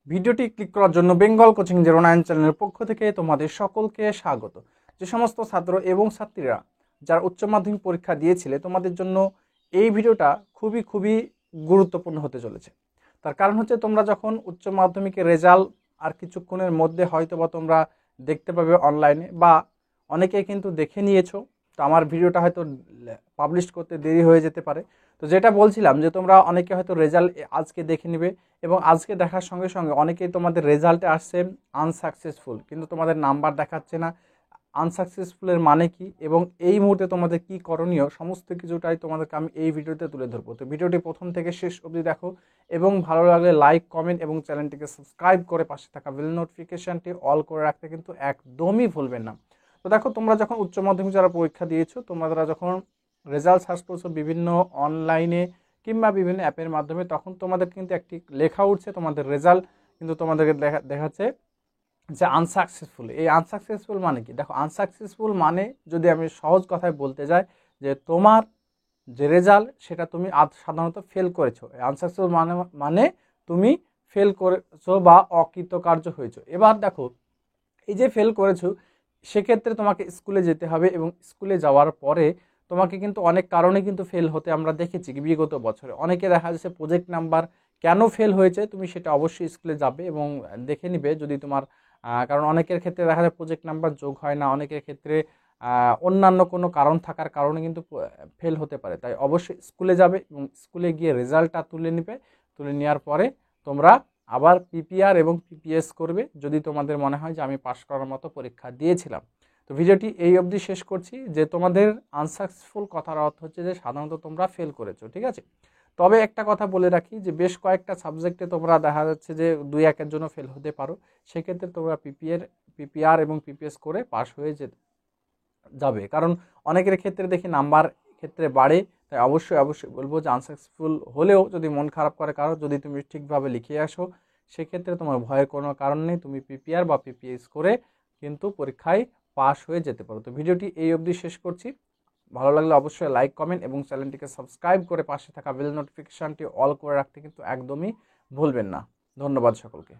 ভিডিওটি ক্লিক করার জন্য বেঙ্গল কোচিং 09 চ্যানেলের পক্ষ থেকে তোমাদের সকলকে স্বাগত। যে সমস্ত ছাত্র এবং ছাত্রীরা যারা উচ্চ মাধ্যমিক পরীক্ষা দিয়েছিলে তোমাদের জন্য এই ভিডিওটা খুবই গুরুত্বপূর্ণ হতে চলেছে। তার কারণ হচ্ছে তোমরা যখন উচ্চ মাধ্যমিকের রেজাল্ট আর কিছুক্ষণের মধ্যে হয়তো বা তোমরা দেখতে পাবে অনলাইনে, বা অনেকেই কিন্তু দেখে নিয়েছো, তো আমার ভিডিওটা হয়তো পাবলিশ করতে দেরি হয়ে যেতে পারে। তো যেটা বলছিলাম যে তোমরা অনেকে হয়তো রেজাল্ট আজকে দেখে নেবে এবং আজকে দেখার সঙ্গে সঙ্গে অনেকেই তোমাদের রেজাল্টে আসছে আনসাকসেসফুল, কিন্তু তোমাদের নাম্বার দেখাচ্ছে না। আনসাকসেসফুলের মানে কি এবং এই মুহূর্তে তোমাদের কি করণীয় সমস্ত কিছুটাই তোমাদেরকে আমি এই ভিডিওতে তুলে ধরবো। তো ভিডিওটি প্রথম থেকে শেষ অবধি দেখো এবং ভালো লাগলে লাইক, কমেন্ট এবং চ্যানেলটিকে সাবস্ক্রাইব করে পাশে থাকা বেল নোটিফিকেশানটি অল করে রাখতে কিন্তু একদমই ভুলবেন না। তো দেখো, তোমরা যখন উচ্চ মাধ্যমিক যারা পরীক্ষা দিয়েছো, তোমরা যখন রেজাল্ট সার্চ করছো বিভিন্ন অনলাইনে কিংবা বিভিন্ন অ্যাপের মাধ্যমে, তখন তোমাদের কিন্তু একটি লেখা উঠছে তোমাদের রেজাল্ট, কিন্তু তোমাদেরকে দেখাচ্ছে যে আনসাকসেসফুল। এই আনসাকসেসফুল মানে কি? দেখো, আনসাকসেসফুল মানে যদি আমি সহজ কথায় বলতে যাই যে তোমার যে রেজাল্ট সেটা তুমি সাধারণত ফেল করেছো। আনসাকসেসফুল মানে তুমি ফেল করেছো বা অকৃতকার্য হয়েছো। এবার দেখো, এই যে ফেল করেছো সেক্ষেত্রে তোমাকে স্কুলে যেতে হবে এবং স্কুলে যাওয়ার পরে তোমাকে কিন্তু অনেক কারণে কিন্তু ফেল হতে আমরা দেখেছি বিগত বছরে। অনেকে দেখা যাচ্ছে প্রজেক্ট নাম্বার কেন ফেল হয়েছে তুমি সেটা অবশ্যই স্কুলে যাবে এবং দেখে নিবে যদি তোমার কারণ অনেকের ক্ষেত্রে দেখা যায় প্রজেক্ট নাম্বার যোগ হয় না, অনেকের ক্ষেত্রে অন্যান্য কোনো কারণ থাকার কারণে কিন্তু ফেল হতে পারে। তাই অবশ্যই স্কুলে যাবে এবং স্কুলে গিয়ে রেজাল্টটা তুলে নেওয়ার পরে তোমরা আবার পিপিআর এবং পিপিএস করবে যদি তোমাদের মনে হয় যে আমি পাশ করার মতো পরীক্ষা দিয়েছিলাম। তো ভিডিওটি এই অবধি শেষ করছি যে তোমাদের আনসাকসেসফুল কথার অর্থ হচ্ছে যে সাধারণত তোমরা ফেল করেছো, ঠিক আছে। তবে একটা কথা বলে রাখি যে বেশ কয়েকটা সাবজেক্টে তোমরা দেখা যাচ্ছে যে 2-1-এর জন্য ফেল হতে পারো, সেক্ষেত্রে তোমরা পিপিআর এবং পিপিএস করে পাশ হয়ে যাবে। কারণ অনেকের ক্ষেত্রে দেখি নাম্বার ক্ষেত্রে বাড়ে, তাই অবশ্যই বলবো যে আনসাকসেসফুল হলেও যদি মন খারাপ করে কারো, যদি তুমি ঠিকভাবে লিখে আসো সেক্ষেত্রে তোমার ভয়ের কোনো কারণ নেই, তুমি পিপিআর বা পিপিএস করে কিন্তু পরীক্ষায় পাশ হয়ে যেতে পারো। তো ভিডিওটি এই অবধি শেষ করছি। ভালো লাগলে অবশ্যই লাইক, কমেন্ট এবং চ্যানেলটিকে সাবস্ক্রাইব করে পাশে থাকা বেল নোটিফিকেশানটি অল করে রাখতে কিন্তু একদমই ভুলবেন না। ধন্যবাদ সকলকে।